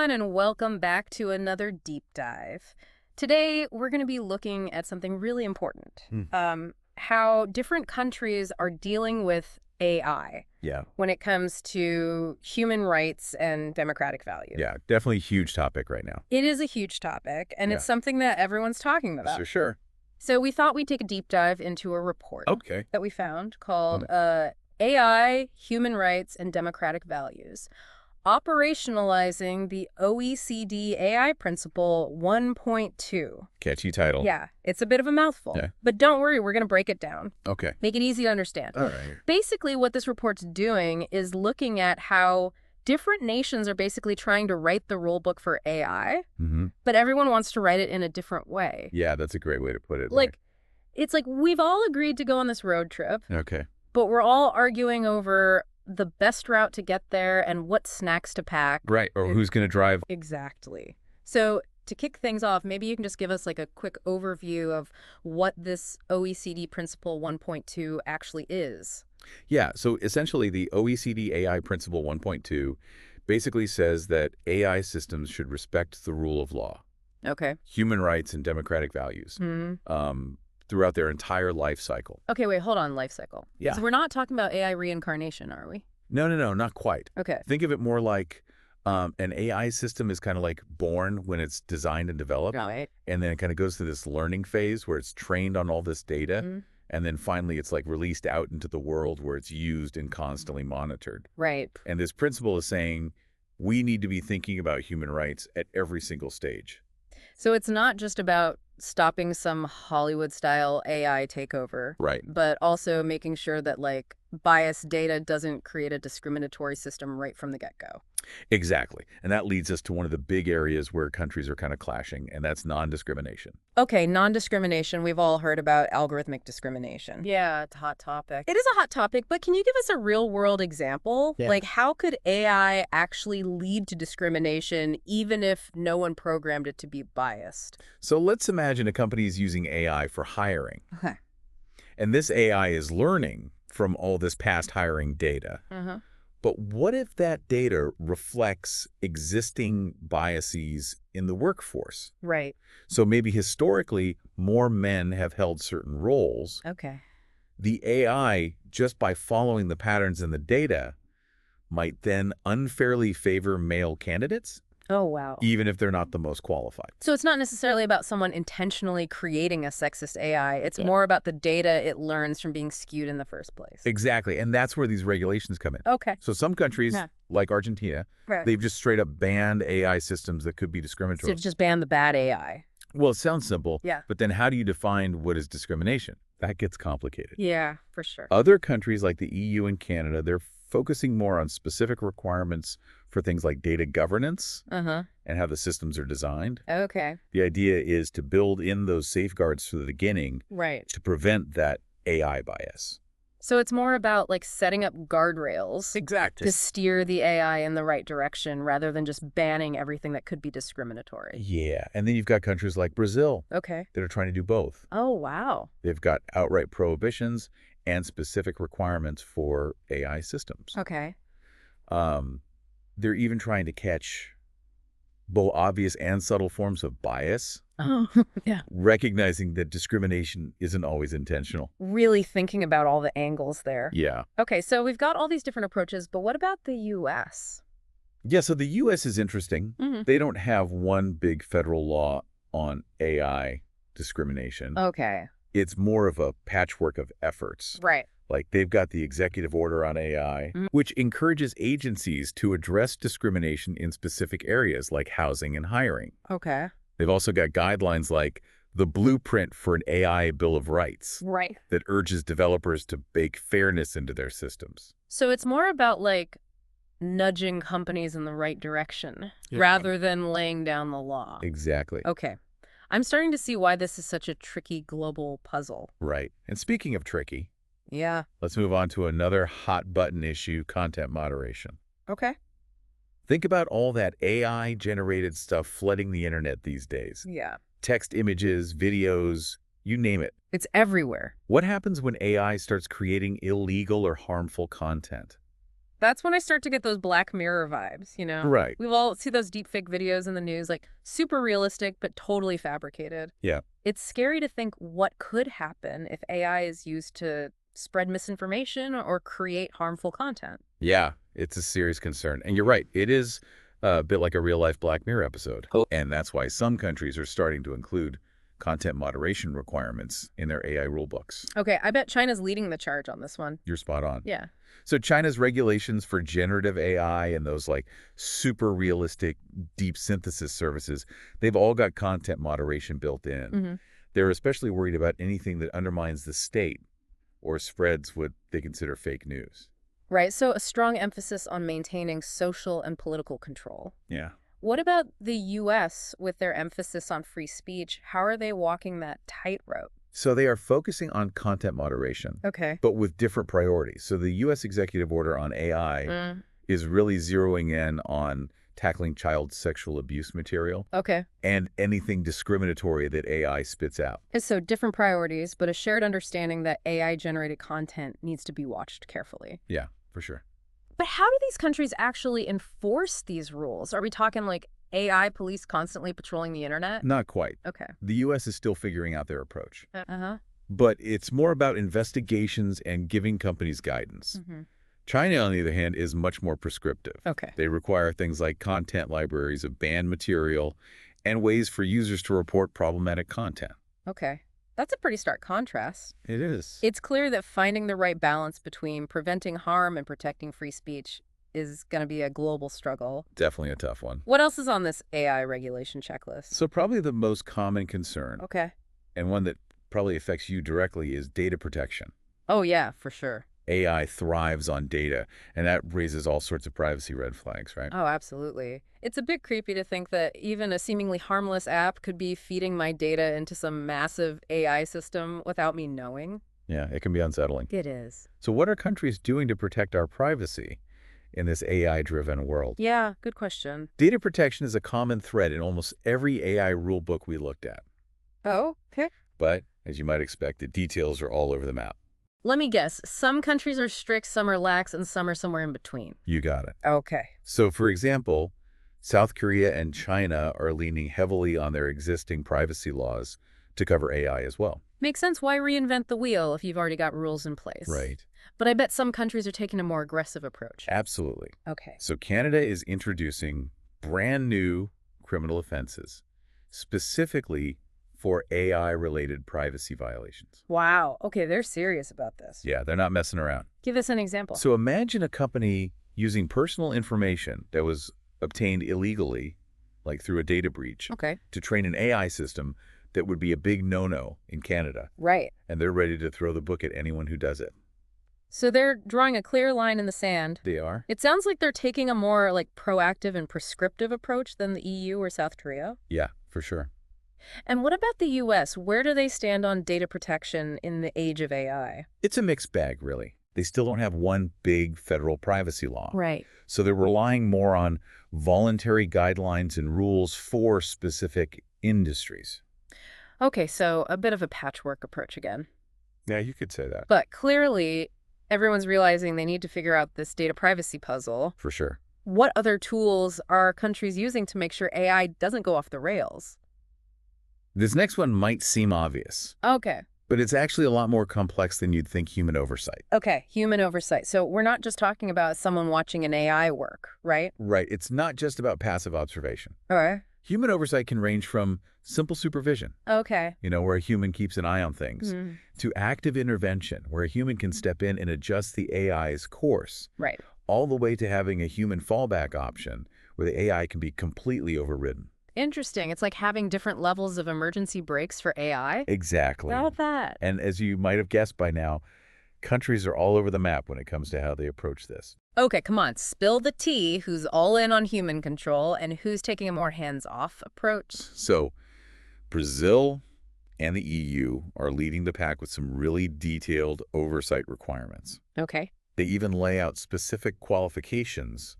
everyone, and welcome back to another deep dive. Today, we're going to be looking at something really important. How different countries are dealing with AI when it comes to human rights and democratic values. Yeah, definitely a huge topic right now. It is a huge topic, and it's something that everyone's talking about. For sure. So we thought we'd take a deep dive into a report that we found called AI, Human Rights, and Democratic Values, Operationalizing the OECD AI Principle 1.2. Catchy title. Yeah, it's a bit of a mouthful. Yeah. But don't worry, we're going to break it down. Okay. Make it easy to understand. All right. Basically, what this report's doing is looking at how different nations are basically trying to write the rule book for AI, but everyone wants to write it in a different way. Yeah, that's a great way to put it. Like, it's like we've all agreed to go on this road trip, Okay. but we're all arguing over the best route to get there and what snacks to pack. Right, or who's going to drive. Exactly. So to kick things off, maybe you can just give us like a quick overview of what this OECD Principle 1.2 actually is. Yeah, so essentially the OECD AI Principle 1.2 basically says that AI systems should respect the rule of law, human rights, and democratic values throughout their entire life cycle. Okay, wait, hold on, life cycle. Yeah. So we're not talking about AI reincarnation, are we? No, not quite. Okay. Think of it more like an AI system is kind of like born when it's designed and developed. Right. And then it kind of goes through this learning phase where it's trained on all this data. And then finally it's like released out into the world where it's used and constantly monitored. Right. And this principle is saying we need to be thinking about human rights at every single stage. So it's not just about stopping some Hollywood-style AI takeover. Right. But also making sure that, like, biased data doesn't create a discriminatory system right from the get-go. Exactly. And that leads us to one of the big areas where countries are kind of clashing, and that's non-discrimination. Okay, non-discrimination. We've all heard about algorithmic discrimination. Yeah, it's a hot topic. It is a hot topic, but can you give us a real-world example? Yeah. Like, how could AI actually lead to discrimination even if no one programmed it to be biased? So let's imagine a company is using AI for hiring. Okay. And this AI is learning from all this past hiring data. But what if that data reflects existing biases in the workforce? Right. So maybe historically, more men have held certain roles. Okay. The AI, just by following the patterns in the data, might then unfairly favor male candidates, Oh, wow. even if they're not the most qualified. So it's not necessarily about someone intentionally creating a sexist AI. It's more about the data it learns from being skewed in the first place. Exactly. And that's where these regulations come in. Okay. So some countries, like Argentina, they've just straight up banned AI systems that could be discriminatory. So just ban the bad AI. Well, it sounds simple, Yeah. but then how do you define what is discrimination? That gets complicated. Yeah, for sure. Other countries like the EU and Canada, they're focusing more on specific requirements for things like data governance and how the systems are designed. Okay. The idea is to build in those safeguards from the beginning Right. to prevent that AI bias. So it's more about like setting up guardrails Exactly. to steer the AI in the right direction rather than just banning everything that could be discriminatory. Yeah. And then you've got countries like Brazil Okay. that are trying to do both. Oh, wow. They've got outright prohibitions and specific requirements for AI systems. Okay. They're even trying to catch both obvious and subtle forms of bias, Oh, yeah. recognizing that discrimination isn't always intentional. Really thinking about all the angles there. Yeah. Okay, so we've got all these different approaches, but what about the U.S.? Yeah, so the U.S. is interesting. They don't have one big federal law on AI discrimination. Okay. It's more of a patchwork of efforts. Right. Like they've got the executive order on AI, which encourages agencies to address discrimination in specific areas like housing and hiring. Okay. They've also got guidelines like the blueprint for an AI Bill of Rights Right. that urges developers to bake fairness into their systems. So it's more about like nudging companies in the right direction rather than laying down the law. Exactly. Okay. I'm starting to see why this is such a tricky global puzzle. Right. And speaking of tricky, Yeah. let's move on to another hot button issue, content moderation. Okay. Think about all that AI-generated stuff flooding the internet these days. Yeah. Text, images, videos, you name it. It's everywhere. What happens when AI starts creating illegal or harmful content? That's when I start to get those Black Mirror vibes, you know? Right. We've all see those deepfake videos in the news, like super realistic, but totally fabricated. Yeah. It's scary to think what could happen if AI is used to spread misinformation or create harmful content. Yeah, it's a serious concern. And you're right. It is a bit like a real-life Black Mirror episode. Oh. And that's why some countries are starting to include content moderation requirements in their AI rulebooks. Okay, I bet China's leading the charge on this one. You're spot on. Yeah. So China's regulations for generative AI and those like super realistic deep synthesis services, they've all got content moderation built in. Mm-hmm. They're especially worried about anything that undermines the state or spreads what they consider fake news. Right, so a strong emphasis on maintaining social and political control. Yeah. What about the U.S. with their emphasis on free speech? How are they walking that tightrope? So they are focusing on content moderation, Okay. but with different priorities. So the U.S. executive order on AI is really zeroing in on tackling child sexual abuse material. Okay. And anything discriminatory that AI spits out. So different priorities, but a shared understanding that AI-generated content needs to be watched carefully. Yeah, for sure. But how do these countries actually enforce these rules? Are we talking like AI police constantly patrolling the internet? Not quite. Okay. The U.S. is still figuring out their approach. Uh-huh. But it's more about investigations and giving companies guidance. Mm-hmm. China, on the other hand, is much more prescriptive. Okay. They require things like content libraries of banned material and ways for users to report problematic content. Okay. That's a pretty stark contrast. It is. It's clear that finding the right balance between preventing harm and protecting free speech is going to be a global struggle. Definitely a tough one. What else is on this AI regulation checklist? So probably the most common concern, Okay. and one that probably affects you directly, is data protection. Oh, yeah, for sure. AI thrives on data, and that raises all sorts of privacy red flags, right? Oh, absolutely. It's a bit creepy to think that even a seemingly harmless app could be feeding my data into some massive AI system without me knowing. Yeah, it can be unsettling. It is. So what are countries doing to protect our privacy in this AI-driven world? Yeah, good question. Data protection is a common thread in almost every AI rulebook we looked at. Oh, okay. But, as you might expect, the details are all over the map. Let me guess. Some countries are strict, some are lax, and some are somewhere in between. You got it. Okay. So, for example, South Korea and China are leaning heavily on their existing privacy laws to cover AI as well. Makes sense. Why reinvent the wheel if you've already got rules in place? Right. But I bet some countries are taking a more aggressive approach. Absolutely. Okay. So Canada is introducing brand new criminal offenses, specifically for AI-related privacy violations. Wow. Okay, they're serious about this. Yeah, they're not messing around. Give us an example. So imagine a company using personal information that was obtained illegally, like through a data breach, to train an AI system that would be a big no-no in Canada. Right. And they're ready to throw the book at anyone who does it. So they're drawing a clear line in the sand. They are. It sounds like they're taking a more like proactive and prescriptive approach than the EU or South Korea. Yeah, for sure. And what about the U.S.? Where do they stand on data protection in the age of AI? It's a mixed bag, really. They still don't have one big federal privacy law. Right. So they're relying more on voluntary guidelines and rules for specific industries. Okay, so a bit of a patchwork approach again. Yeah, you could say that. But clearly, everyone's realizing they need to figure out this data privacy puzzle. For sure. What other tools are countries using to make sure AI doesn't go off the rails? This next one might seem obvious. Okay. But it's actually a lot more complex than you'd think: human oversight. Okay, human oversight. So we're not just talking about someone watching an AI work, right? Right. It's not just about passive observation. All right. Human oversight can range from simple supervision, Okay. where a human keeps an eye on things, to active intervention, where a human can step in and adjust the AI's course. Right. All the way to having a human fallback option, where the AI can be completely overridden. Interesting. It's like having different levels of emergency brakes for AI. Exactly. How about that? And as you might have guessed by now, countries are all over the map when it comes to how they approach this. Okay, come on. Spill the tea. Who's all in on human control and who's taking a more hands-off approach? So Brazil and the EU are leading the pack with some really detailed oversight requirements. Okay. They even lay out specific qualifications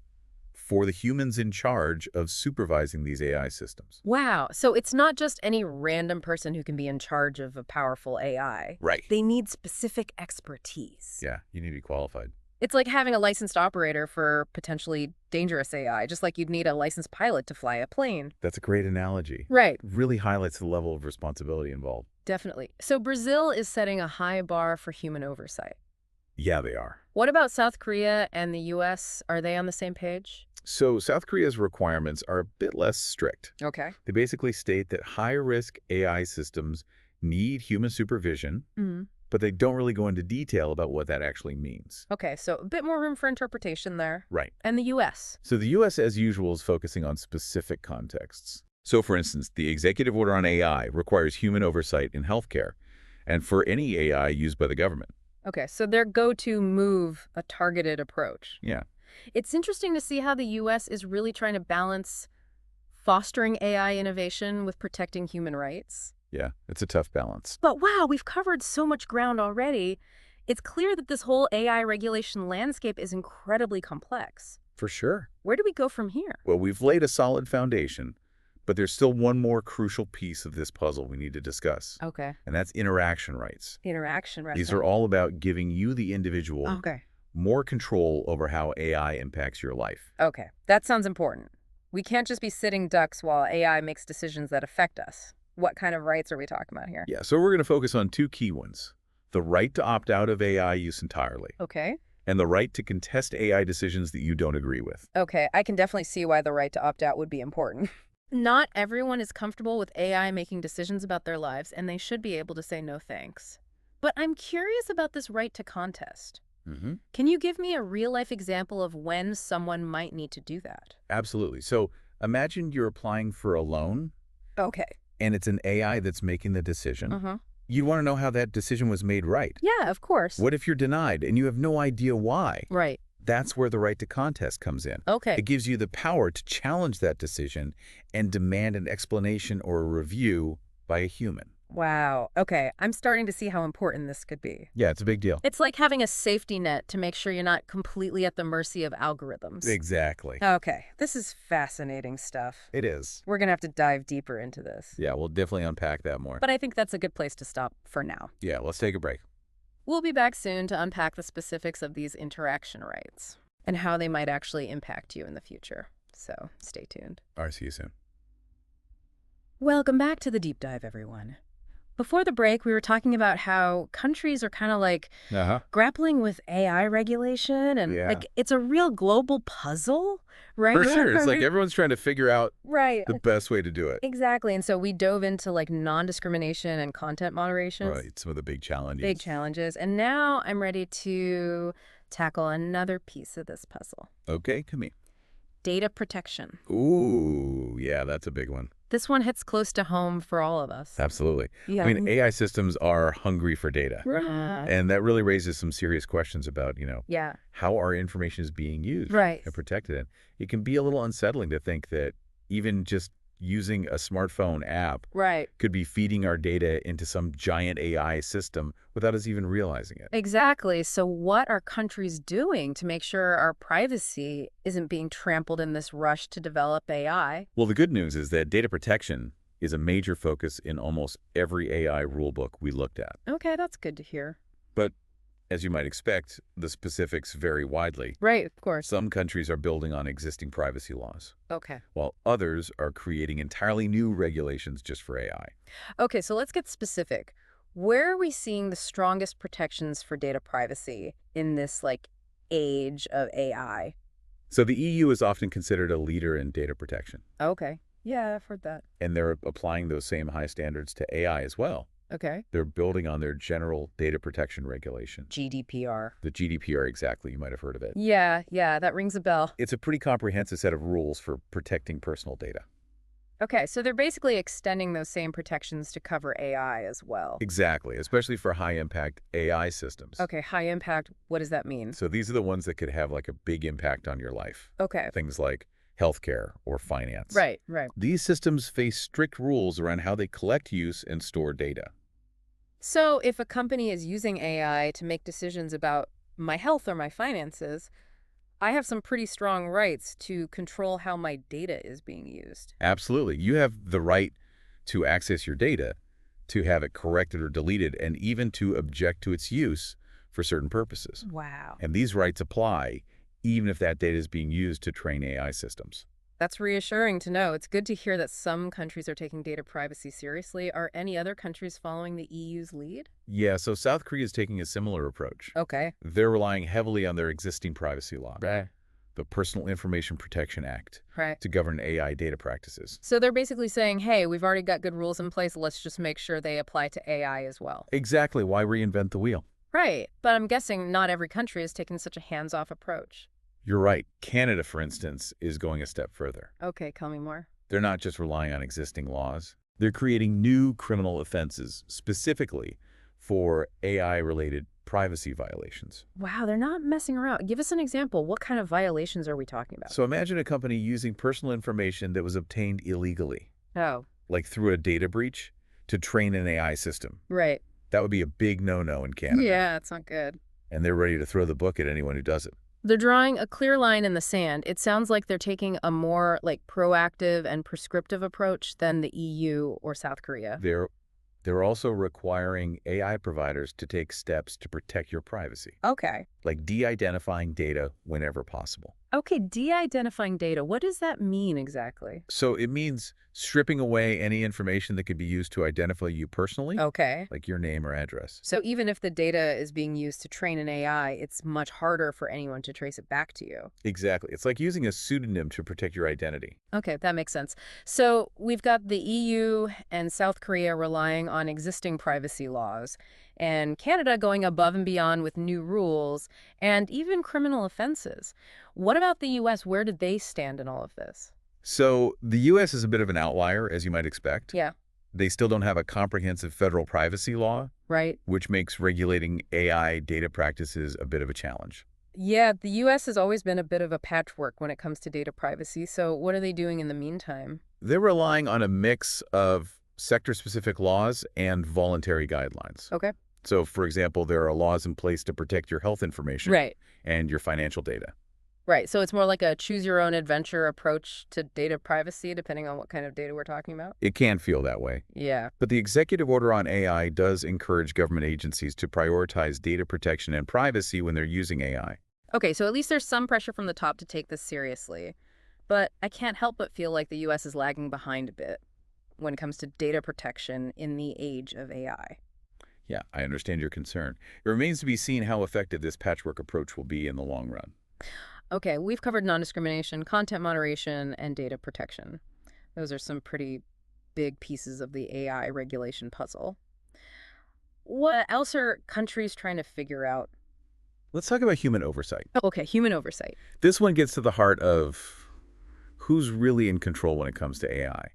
for the humans in charge of supervising these AI systems. Wow. So it's not just any random person who can be in charge of a powerful AI. Right. They need specific expertise. Yeah, you need to be qualified. It's like having a licensed operator for potentially dangerous AI, just like you'd need a licensed pilot to fly a plane. That's a great analogy. Right. Really highlights the level of responsibility involved. Definitely. So Brazil is setting a high bar for human oversight. Yeah, they are. What about South Korea and the U.S.? Are they on the same page? So South Korea's requirements are a bit less strict. Okay. They basically state that high-risk AI systems need human supervision, but they don't really go into detail about what that actually means. Okay, so a bit more room for interpretation there. Right. And the U.S.? So the U.S., as usual, is focusing on specific contexts. So, for instance, the executive order on AI requires human oversight in healthcare and for any AI used by the government. Okay, so their go-to move, a targeted approach. Yeah. It's interesting to see how the U.S. is really trying to balance fostering AI innovation with protecting human rights. Yeah, it's a tough balance. But wow, we've covered so much ground already. It's clear that this whole AI regulation landscape is incredibly complex. For sure. Where do we go from here? Well, we've laid a solid foundation, but there's still one more crucial piece of this puzzle we need to discuss. Okay. And that's interaction rights. Interaction rights. These are all about giving you, the individual, okay, more control over how AI impacts your life. Okay, that sounds important. We can't just be sitting ducks while AI makes decisions that affect us. What kind of rights are we talking about here? Yeah, so we're going to focus on two key ones. The right to opt out of AI use entirely. Okay. And the right to contest AI decisions that you don't agree with. Okay, I can definitely see why the right to opt out would be important. Not everyone is comfortable with AI making decisions about their lives, and they should be able to say no thanks. But I'm curious about this right to contest. Can you give me a real-life example of when someone might need to do that? Absolutely. So imagine you're applying for a loan. Okay. And it's an AI that's making the decision. You want to know how that decision was made right. Yeah, of course. What if you're denied and you have no idea why? Right. That's where the right to contest comes in. Okay. It gives you the power to challenge that decision and demand an explanation or a review by a human. Wow. Okay, I'm starting to see how important this could be. Yeah, it's a big deal. It's like having a safety net to make sure you're not completely at the mercy of algorithms. Exactly. Okay, this is fascinating stuff. It is. We're going to have to dive deeper into this. Yeah, we'll definitely unpack that more. But I think that's a good place to stop for now. Yeah, let's take a break. We'll be back soon to unpack the specifics of these interaction rights and how they might actually impact you in the future. So stay tuned. All right, see you soon. Welcome back to the Deep Dive, everyone. Before the break, we were talking about how countries are kind of like grappling with AI regulation, and like it's a real global puzzle, right? For sure. It's like everyone's trying to figure out the best way to do it. Exactly. And so we dove into like non-discrimination and content moderation. Right. Some of the big challenges. Big challenges. And now I'm ready to tackle another piece of this puzzle. Okay, come here. Data protection. Ooh, yeah, that's a big one. This one hits close to home for all of us. Absolutely. Yeah. I mean, AI systems are hungry for data. Right. And that really raises some serious questions about, yeah, how our information is being used and protected. And it can be a little unsettling to think that even just using a smartphone app could be feeding our data into some giant AI system without us even realizing it. Exactly. So what are countries doing to make sure our privacy isn't being trampled in this rush to develop AI? Well, the good news is that data protection is a major focus in almost every AI rulebook we looked at. Okay, that's good to hear. But as you might expect, the specifics vary widely. Right, of course. Some countries are building on existing privacy laws. Okay. While others are creating entirely new regulations just for AI. Okay, so let's get specific. Where are we seeing the strongest protections for data privacy in this, age of AI? So the EU is often considered a leader in data protection. Okay. Yeah, I've heard that. And they're applying those same high standards to AI as well. Okay. They're building on their general data protection regulation. GDPR. The GDPR, exactly. You might have heard of it. Yeah, that rings a bell. It's a pretty comprehensive set of rules for protecting personal data. Okay, so they're basically extending those same protections to cover AI as well. Exactly, especially for high-impact AI systems. Okay, high impact, what does that mean? So these are the ones that could have a big impact on your life. Okay. Things like healthcare or finance. Right. These systems face strict rules around how they collect, use, and store data. So if a company is using AI to make decisions about my health or my finances, I have some pretty strong rights to control how my data is being used. Absolutely. You have the right to access your data, to have it corrected or deleted, and even to object to its use for certain purposes. Wow. And these rights apply even if that data is being used to train AI systems. That's reassuring to know. It's good to hear that some countries are taking data privacy seriously. Are any other countries following the EU's lead? Yeah, so South Korea is taking a similar approach. Okay. They're relying heavily on their existing privacy law, Right. the Personal Information Protection Act, Right. to govern AI data practices. So they're basically saying, hey, we've already got good rules in place. Let's just make sure they apply to AI as well. Exactly. Why reinvent the wheel? Right. But I'm guessing not every country is taking such a hands-off approach. You're right. Canada, for instance, is going a step further. Okay, tell me more. They're not just relying on existing laws. They're creating new criminal offenses specifically for AI-related privacy violations. Wow, they're not messing around. Give us an example. What kind of violations are we talking about? So imagine a company using personal information that was obtained illegally, Oh, like through a data breach, to train an AI system. right. That would be a big no-no in Canada. Yeah, it's not good. And they're ready to throw the book at anyone who does it. They're drawing a clear line in the sand. It sounds like they're taking a more proactive and prescriptive approach than the EU or South Korea. They're also requiring AI providers to take steps to protect your privacy, Okay. like de-identifying data whenever possible. Okay, de-identifying data. What does that mean exactly? So it means stripping away any information that could be used to identify you personally, Okay. like your name or address. So even if the data is being used to train an AI, it's much harder for anyone to trace it back to you. Exactly. It's like using a pseudonym to protect your identity. Okay, that makes sense. So we've got the EU and South Korea relying on existing privacy laws, and Canada going above and beyond with new rules and even criminal offenses. What about the U.S.? Where did they stand in all of this? So the U.S. is a bit of an outlier, as you might expect. Yeah. They still don't have a comprehensive federal privacy law, Right. which makes regulating AI data practices a bit of a challenge. Yeah, the U.S. has always been a bit of a patchwork when it comes to data privacy. So what are they doing in the meantime? They're relying on a mix of sector-specific laws and voluntary guidelines. Okay. So, for example, there are laws in place to protect your health information Right. and your financial data. Right. So it's more like a choose-your-own-adventure approach to data privacy, depending on what kind of data we're talking about? It can feel that way. Yeah. But the executive order on AI does encourage government agencies to prioritize data protection and privacy when they're using AI. Okay, so at least there's some pressure from the top to take this seriously. But I can't help but feel like the U.S. is lagging behind a bit when it comes to data protection in the age of AI. Yeah, I understand your concern. It remains to be seen how effective this patchwork approach will be in the long run. Okay, we've covered non-discrimination, content moderation, and data protection. Those are some pretty big pieces of the AI regulation puzzle. What else are countries trying to figure out? Let's talk about human oversight. Okay, human oversight. This one gets to the heart of who's really in control when it comes to AI.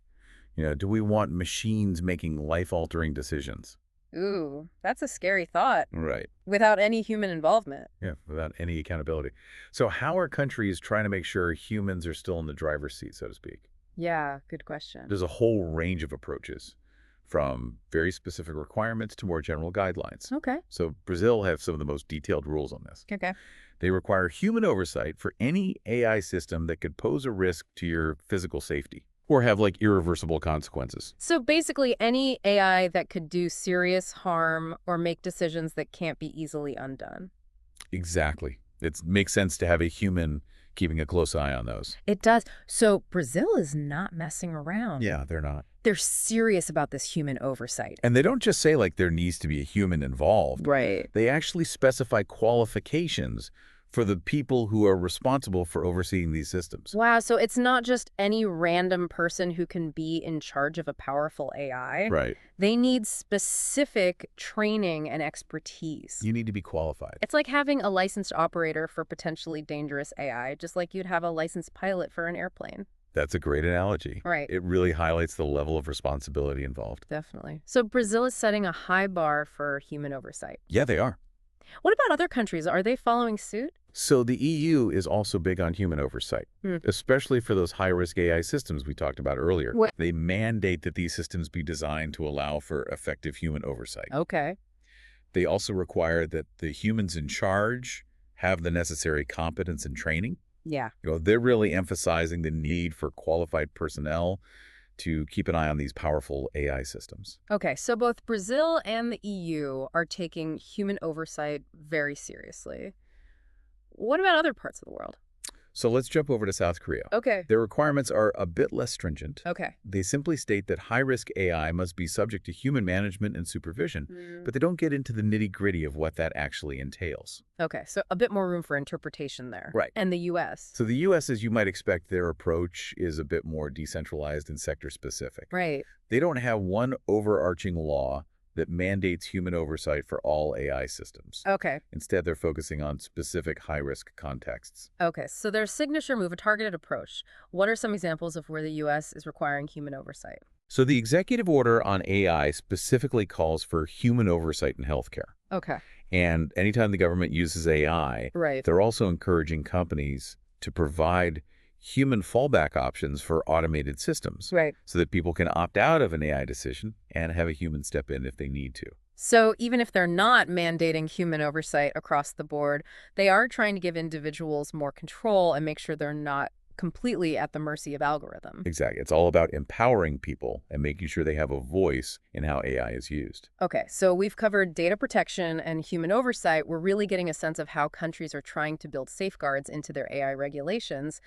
Do we want machines making life-altering decisions? Ooh, that's a scary thought. Right. Without any human involvement. Yeah, without any accountability. So how are countries trying to make sure humans are still in the driver's seat, so to speak? Yeah, good question. There's a whole range of approaches, from very specific requirements to more general guidelines. Okay. So Brazil have some of the most detailed rules on this. Okay. They require human oversight for any AI system that could pose a risk to your physical safety or have irreversible consequences. So basically any AI that could do serious harm or make decisions that can't be easily undone. Exactly. It makes sense to have a human keeping a close eye on those. It does. So Brazil is not messing around. Yeah, they're not. They're serious about this human oversight. And they don't just say there needs to be a human involved. Right. They actually specify qualifications for the people who are responsible for overseeing these systems. Wow, so it's not just any random person who can be in charge of a powerful AI. Right. They need specific training and expertise. You need to be qualified. It's like having a licensed operator for potentially dangerous AI, just like you'd have a licensed pilot for an airplane. That's a great analogy. Right. It really highlights the level of responsibility involved. Definitely. So Brazil is setting a high bar for human oversight. Yeah, they are. What about other countries? Are they following suit? So the EU is also big on human oversight, especially for those high-risk AI systems we talked about earlier. What? They mandate that these systems be designed to allow for effective human oversight. Okay. They also require that the humans in charge have the necessary competence and training. Yeah. They're really emphasizing the need for qualified personnel to keep an eye on these powerful AI systems. Okay, so both Brazil and the EU are taking human oversight very seriously. What about other parts of the world? So let's jump over to South Korea. Okay. Their requirements are a bit less stringent. Okay. They simply state that high-risk AI must be subject to human management and supervision, but they don't get into the nitty-gritty of what that actually entails. Okay, so a bit more room for interpretation there. Right. And the U.S.? So the U.S., as you might expect, their approach is a bit more decentralized and sector-specific. Right. They don't have one overarching law that mandates human oversight for all AI systems. Okay. Instead, they're focusing on specific high-risk contexts. Okay, so their signature move, a targeted approach. What are some examples of where the U.S. is requiring human oversight? So the executive order on AI specifically calls for human oversight in healthcare. Okay. And anytime the government uses AI, right, they're also encouraging companies to provide human fallback options for automated systems, right, so that people can opt out of an AI decision and have a human step in if they need to. So even if they're not mandating human oversight across the board, they are trying to give individuals more control and make sure they're not completely at the mercy of algorithm. Exactly. It's all about empowering people and making sure they have a voice in how AI is used. Okay, so we've covered data protection and human oversight. We're really getting a sense of how countries are trying to build safeguards into their AI regulations.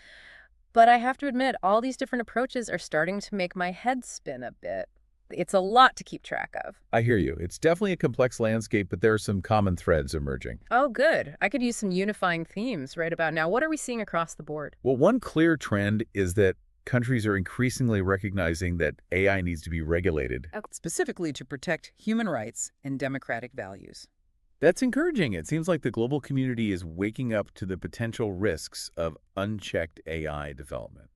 But I have to admit, all these different approaches are starting to make my head spin a bit. It's a lot to keep track of. I hear you. It's definitely a complex landscape, but there are some common threads emerging. Oh, good. I could use some unifying themes right about now. What are we seeing across the board? Well, one clear trend is that countries are increasingly recognizing that AI needs to be regulated. Specifically to protect human rights and democratic values. That's encouraging. It seems like the global community is waking up to the potential risks of unchecked AI development.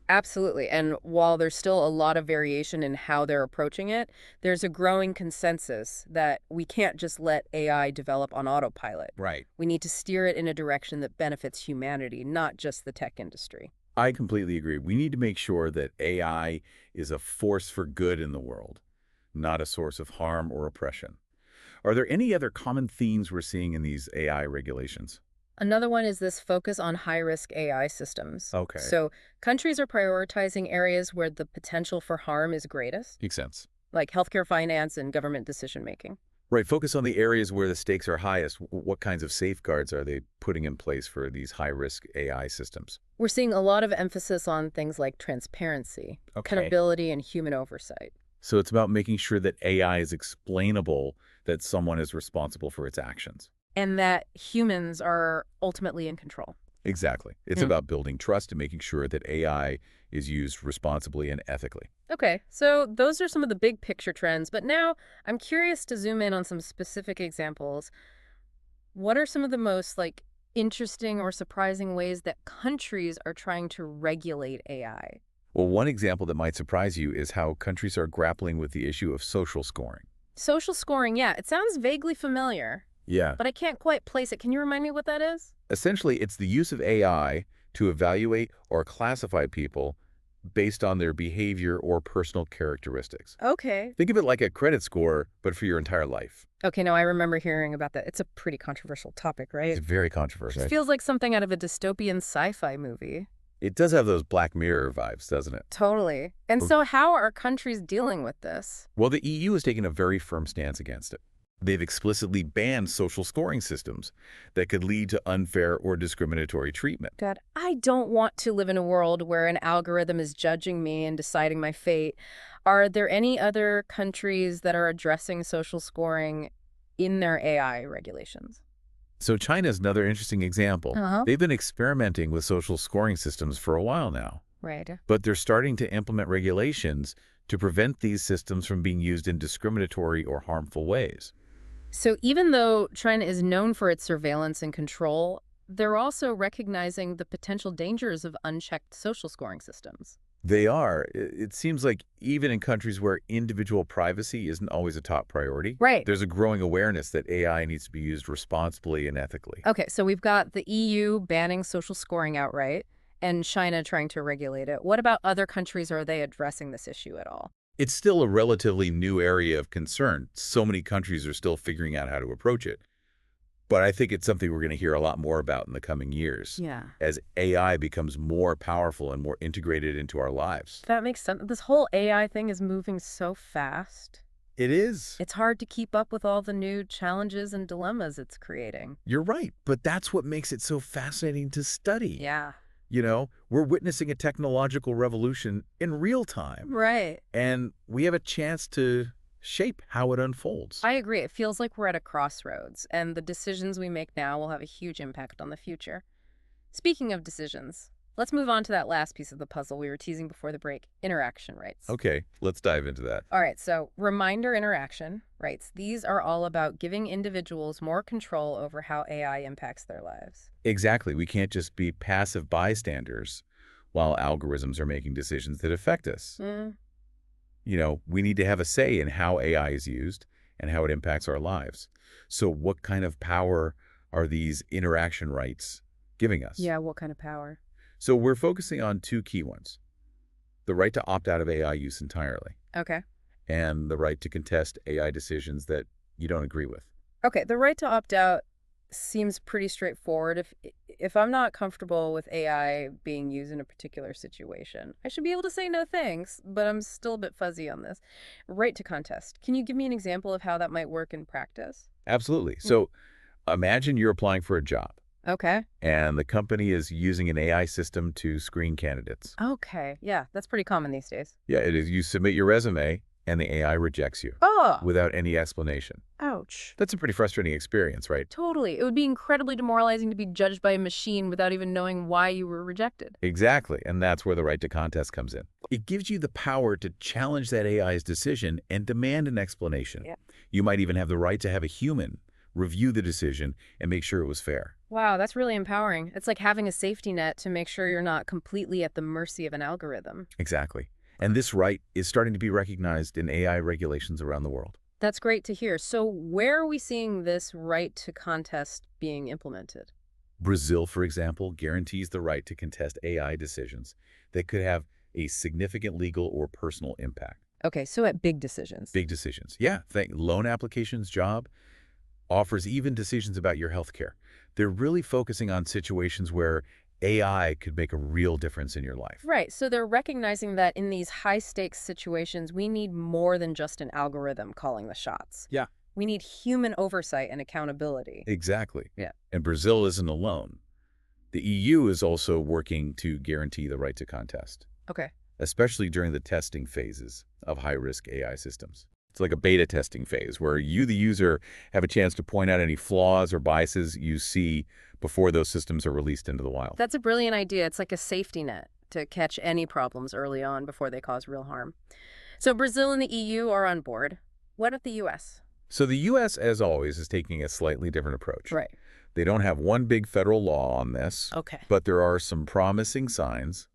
Absolutely. And while there's still a lot of variation in how they're approaching it, there's a growing consensus that we can't just let AI develop on autopilot. Right. We need to steer it in a direction that benefits humanity, not just the tech industry. I completely agree. We need to make sure that AI is a force for good in the world, not a source of harm or oppression. Are there any other common themes we're seeing in these AI regulations? Another one is this focus on high-risk AI systems. Okay. So countries are prioritizing areas where the potential for harm is greatest. Makes sense. Like healthcare finance and government decision-making. Right. Focus on the areas where the stakes are highest. What kinds of safeguards are they putting in place for these high-risk AI systems? We're seeing a lot of emphasis on things like transparency, accountability, and human oversight. So it's about making sure that AI is explainable, that someone is responsible for its actions. And that humans are ultimately in control. Exactly. It's about building trust and making sure that AI is used responsibly and ethically. Okay, so those are some of the big picture trends, but now I'm curious to zoom in on some specific examples. What are some of the most interesting or surprising ways that countries are trying to regulate AI? Well, one example that might surprise you is how countries are grappling with the issue of social scoring. Social scoring, yeah, it sounds vaguely familiar. Yeah. But I can't quite place it. Can you remind me what that is? Essentially, it's the use of AI to evaluate or classify people based on their behavior or personal characteristics. Okay. Think of it like a credit score, but for your entire life. Okay, no, I remember hearing about that. It's a pretty controversial topic, right? It's very controversial. It feels like something out of a dystopian sci-fi movie. It does have those Black Mirror vibes, doesn't it? Totally. And so how are countries dealing with this? Well, the EU has taken a very firm stance against it. They've explicitly banned social scoring systems that could lead to unfair or discriminatory treatment. God, I don't want to live in a world where an algorithm is judging me and deciding my fate. Are there any other countries that are addressing social scoring in their AI regulations? So China is another interesting example. They've been experimenting with social scoring systems for a while now. Right. But they're starting to implement regulations to prevent these systems from being used in discriminatory or harmful ways. So even though China is known for its surveillance and control, they're also recognizing the potential dangers of unchecked social scoring systems. They are. It seems like even in countries where individual privacy isn't always a top priority, right, there's a growing awareness that AI needs to be used responsibly and ethically. Okay, so we've got the EU banning social scoring outright and China trying to regulate it. What about other countries? Are they addressing this issue at all? It's still a relatively new area of concern. So many countries are still figuring out how to approach it. But I think it's something we're going to hear a lot more about in the coming years. Yeah. As AI becomes more powerful and more integrated into our lives. That makes sense. This whole AI thing is moving so fast. It is. It's hard to keep up with all the new challenges and dilemmas it's creating. You're right. But that's what makes it so fascinating to study. Yeah. You know, we're witnessing a technological revolution in real time. Right. And we have a chance to shape how it unfolds. I agree. It feels like we're at a crossroads, and the decisions we make now will have a huge impact on the future. Speaking of decisions, let's move on to that last piece of the puzzle we were teasing before the break, interaction rights. Okay, let's dive into that. All right, so reminder interaction rights. These are all about giving individuals more control over how AI impacts their lives. Exactly. We can't just be passive bystanders while algorithms are making decisions that affect us. You know, we need to have a say in how AI is used and how it impacts our lives. So what kind of power are these interaction rights giving us? Yeah, what kind of power? So we're focusing on two key ones. The right to opt out of AI use entirely. Okay. And the right to contest AI decisions that you don't agree with. Okay, the right to opt out seems pretty straightforward. If I'm not comfortable with AI being used in a particular situation, I should be able to say no thanks, but I'm still a bit fuzzy on this. Right to contest. Can you give me an example of how that might work in practice? Absolutely. So imagine you're applying for a job. Okay. And the company is using an AI system to screen candidates. Okay. Yeah, that's pretty common these days. Yeah, it is. You submit your resume and the AI rejects you without any explanation. Ouch. That's a pretty frustrating experience, right? Totally. It would be incredibly demoralizing to be judged by a machine without even knowing why you were rejected. Exactly. And that's where the right to contest comes in. It gives you the power to challenge that AI's decision and demand an explanation. Yeah. You might even have the right to have a human review the decision and make sure it was fair. Wow, that's really empowering. It's like having a safety net to make sure you're not completely at the mercy of an algorithm. Exactly. And this right is starting to be recognized in AI regulations around the world. That's great to hear. So where are we seeing this right to contest being implemented? Brazil, for example, guarantees the right to contest AI decisions that could have a significant legal or personal impact. Okay, so at big decisions. Big decisions. Yeah. Loan applications, job, offers, even decisions about your health care. They're really focusing on situations where AI could make a real difference in your life. Right. So they're recognizing that in these high-stakes situations, we need more than just an algorithm calling the shots. Yeah. We need human oversight and accountability. Exactly. Yeah. And Brazil isn't alone. The EU is also working to guarantee the right to contest. Okay. Especially during the testing phases of high-risk AI systems. It's like a beta testing phase where you, the user, have a chance to point out any flaws or biases you see before those systems are released into the wild. That's a brilliant idea. It's like a safety net to catch any problems early on before they cause real harm. So Brazil and the EU are on board. What of the U.S.? So the U.S., as always, is taking a slightly different approach. Right. They don't have one big federal law on this. Okay. But there are some promising signs.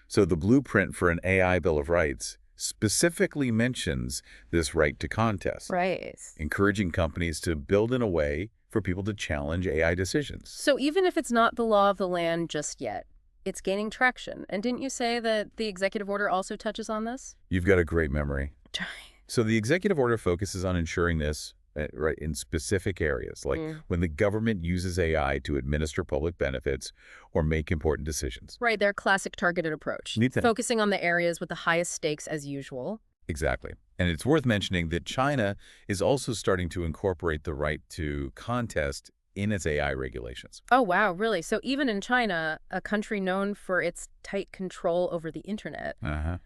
So the blueprint for an AI Bill of Rights specifically mentions this right to contest. Right. Encouraging companies to build in a way for people to challenge AI decisions. So even if it's not the law of the land just yet, it's gaining traction. And didn't you say that the executive order also touches on this? You've got a great memory. So the executive order focuses on ensuring this right in specific areas, like when the government uses AI to administer public benefits or make important decisions. Right, their classic targeted approach, focusing on the areas with the highest stakes as usual. Exactly. And it's worth mentioning that China is also starting to incorporate the right to contest in its AI regulations. Oh, wow, really? So even in China, a country known for its tight control over the internet,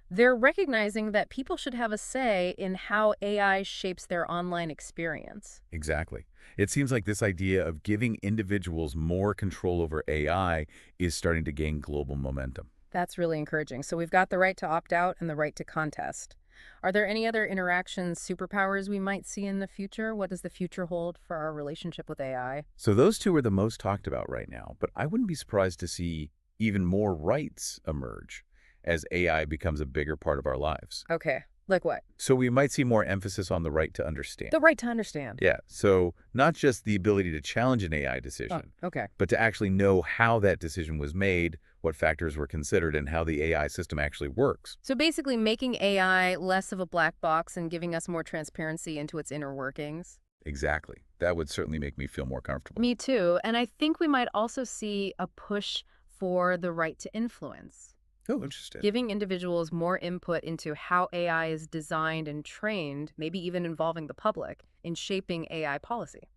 they're recognizing that people should have a say in how AI shapes their online experience. Exactly. It seems like this idea of giving individuals more control over AI is starting to gain global momentum. That's really encouraging. So we've got the right to opt out and the right to contest. Are there any other interactions, superpowers we might see in the future? What does the future hold for our relationship with AI? So those two are the most talked about right now, but I wouldn't be surprised to see even more rights emerge as AI becomes a bigger part of our lives. Okay. Like what? So we might see more emphasis on the right to understand. The right to understand. Yeah. So not just the ability to challenge an AI decision, okay, but to actually know how that decision was made, what factors were considered, and how the AI system actually works. So basically making AI less of a black box and giving us more transparency into its inner workings. Exactly. That would certainly make me feel more comfortable. Me too. And I think we might also see a push for the right to influence. Oh, interesting. Giving individuals more input into how AI is designed and trained, maybe even involving the public, in shaping AI policy.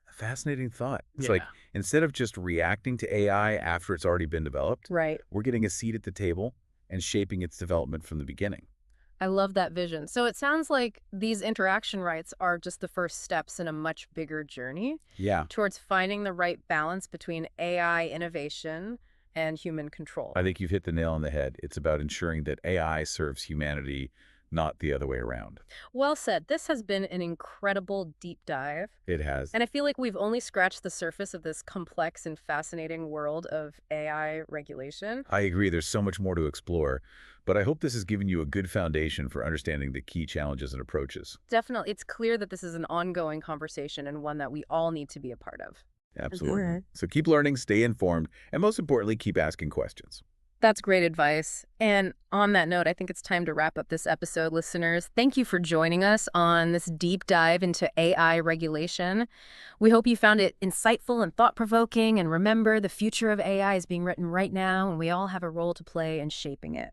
A fascinating thought. It's like, instead of just reacting to AI after it's already been developed, Right. we're getting a seat at the table and shaping its development from the beginning. I love that vision. So it sounds like these interaction rights are just the first steps in a much bigger journey towards finding the right balance between AI innovation and human control. I think you've hit the nail on the head. It's about ensuring that AI serves humanity, not the other way around. Well said. This has been an incredible deep dive. It has. And I feel like we've only scratched the surface of this complex and fascinating world of AI regulation. I agree. There's so much more to explore. But I hope this has given you a good foundation for understanding the key challenges and approaches. Definitely. It's clear that this is an ongoing conversation and one that we all need to be a part of. Absolutely. So keep learning, stay informed, and most importantly, keep asking questions. That's great advice. And on that note, I think it's time to wrap up this episode, listeners. Thank you for joining us on this deep dive into AI regulation. We hope you found it insightful and thought-provoking. And remember, the future of AI is being written right now, and we all have a role to play in shaping it.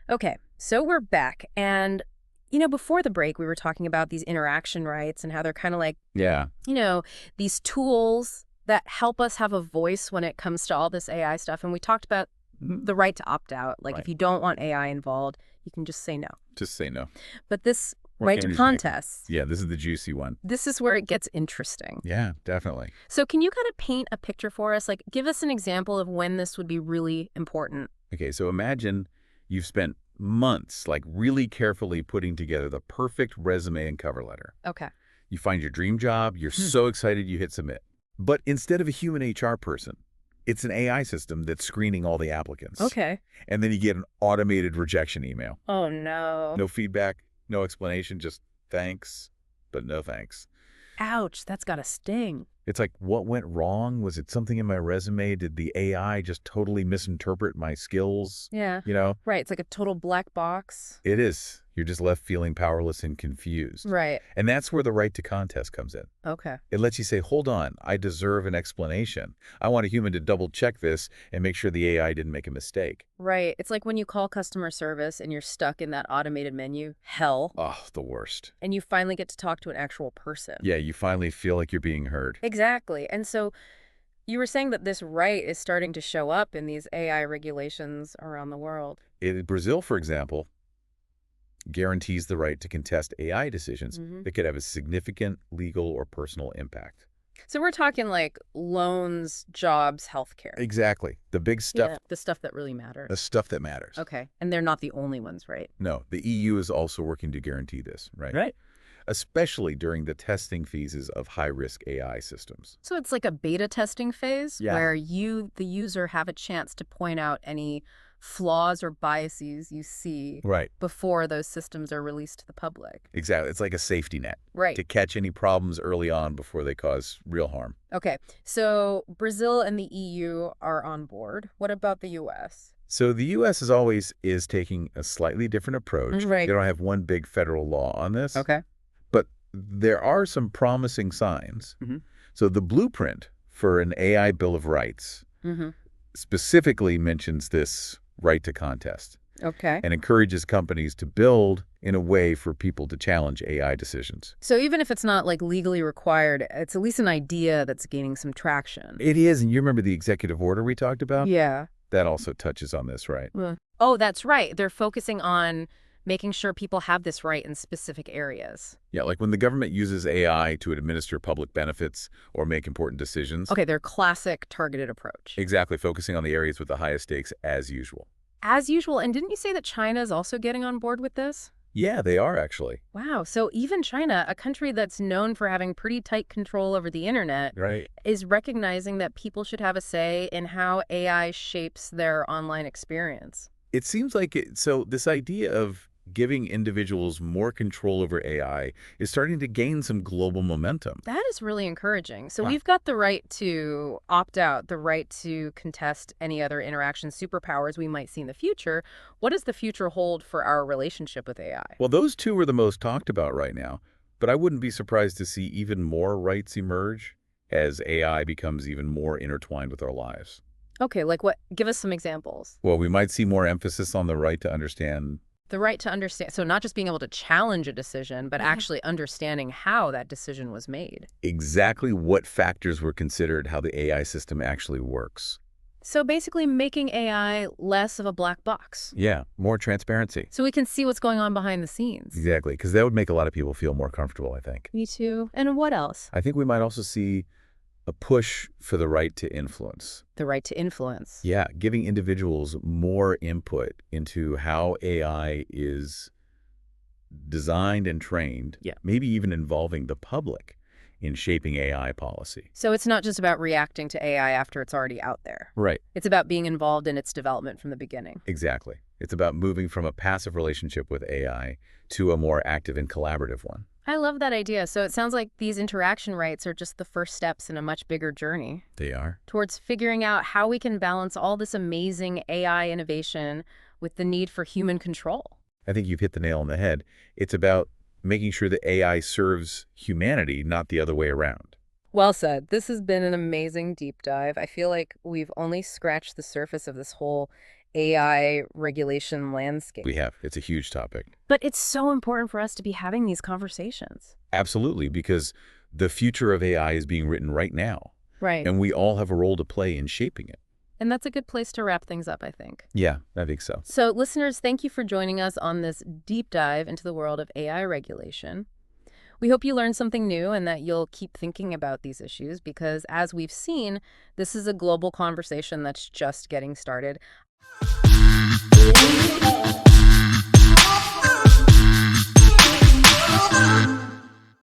Okay, so we're back. And, before the break, we were talking about these interaction rights and how they're kind of like, these tools that help us have a voice when it comes to all this AI stuff. And we talked about the right to opt out. Like, if you don't want AI involved, you can just say no. Just say no. But this right to contest. Yeah, this is the juicy one. This is where it gets interesting. Yeah, definitely. So can you kind of paint a picture for us? Like, give us an example of when this would be really important. Okay, so imagine you've spent months, really carefully putting together the perfect resume and cover letter. Okay. You find your dream job. You're so excited you hit submit. But instead of a human HR person, it's an AI system that's screening all the applicants. Okay. And then you get an automated rejection email. Oh, no. No feedback, no explanation, just thanks, but no thanks. Ouch, that's got to sting. It's like, what went wrong? Was it something in my resume? Did the AI just totally misinterpret my skills? Yeah. Right, it's like a total black box. It is. You're just left feeling powerless and confused. Right. And that's where the right to contest comes in. Okay. It lets you say, hold on, I deserve an explanation. I want a human to double check this and make sure the AI didn't make a mistake. Right. It's like when you call customer service and you're stuck in that automated menu. Hell. Oh, the worst. And you finally get to talk to an actual person. Yeah, you finally feel like you're being heard. Exactly. And so you were saying that this right is starting to show up in these AI regulations around the world. In Brazil, for example, guarantees the right to contest AI decisions that could have a significant legal or personal impact. So we're talking like loans, jobs, healthcare. Exactly. The big stuff. Yeah, the stuff that really matters. The stuff that matters. Okay. And they're not the only ones, right? No. The EU is also working to guarantee this, right? Right. Especially during the testing phases of high-risk AI systems. So it's like a beta testing phase where you, the user, have a chance to point out any flaws or biases you see before those systems are released to the public. Exactly. It's like a safety net to catch any problems early on before they cause real harm. Okay. So Brazil and the EU are on board. What about the U.S.? So the U.S. is taking a slightly different approach. Right. They don't have one big federal law on this. Okay. But there are some promising signs. So the blueprint for an AI Bill of Rights specifically mentions this right to contest. Okay. And encourages companies to build in a way for people to challenge AI decisions. So even if it's not legally required, it's at least an idea that's gaining some traction. It is. And you remember the executive order we talked about? Yeah. That also touches on this, right? Oh, that's right. They're focusing on making sure people have this right in specific areas. Yeah, like when the government uses AI to administer public benefits or make important decisions. Okay, their classic targeted approach. Exactly, focusing on the areas with the highest stakes as usual. As usual. And didn't you say that China is also getting on board with this? Yeah, they are actually. Wow. So even China, a country that's known for having pretty tight control over the internet, is recognizing that people should have a say in how AI shapes their online experience. It seems like so this idea of giving individuals more control over AI is starting to gain some global momentum. That is really encouraging. So we've got the right to opt out, the right to contest any other interaction superpowers we might see in the future. What does the future hold for our relationship with AI? Well, those two are the most talked about right now. But I wouldn't be surprised to see even more rights emerge as AI becomes even more intertwined with our lives. Okay, like what? Give us some examples. Well, we might see more emphasis on the right to understand. The right to understand. So not just being able to challenge a decision, but actually understanding how that decision was made. Exactly what factors were considered, how the AI system actually works. So basically making AI less of a black box. Yeah, more transparency. So we can see what's going on behind the scenes. Exactly, because that would make a lot of people feel more comfortable, I think. Me too. And what else? I think we might also see a push for the right to influence. The right to influence. Yeah, giving individuals more input into how AI is designed and trained, maybe even involving the public in shaping AI policy. So it's not just about reacting to AI after it's already out there. Right. It's about being involved in its development from the beginning. Exactly. It's about moving from a passive relationship with AI to a more active and collaborative one. I love that idea. So it sounds like these interaction rights are just the first steps in a much bigger journey. They are. Towards figuring out how we can balance all this amazing AI innovation with the need for human control. I think you've hit the nail on the head. It's about making sure that AI serves humanity, not the other way around. Well said. This has been an amazing deep dive. I feel like we've only scratched the surface of this whole AI regulation landscape. We have. It's a huge topic. But it's so important for us to be having these conversations. Absolutely, because the future of AI is being written right now. Right. And we all have a role to play in shaping it. And that's a good place to wrap things up, I think. Yeah, I think so. So, listeners, thank you for joining us on this deep dive into the world of AI regulation. We hope you learned something new and that you'll keep thinking about these issues because, as we've seen, this is a global conversation that's just getting started.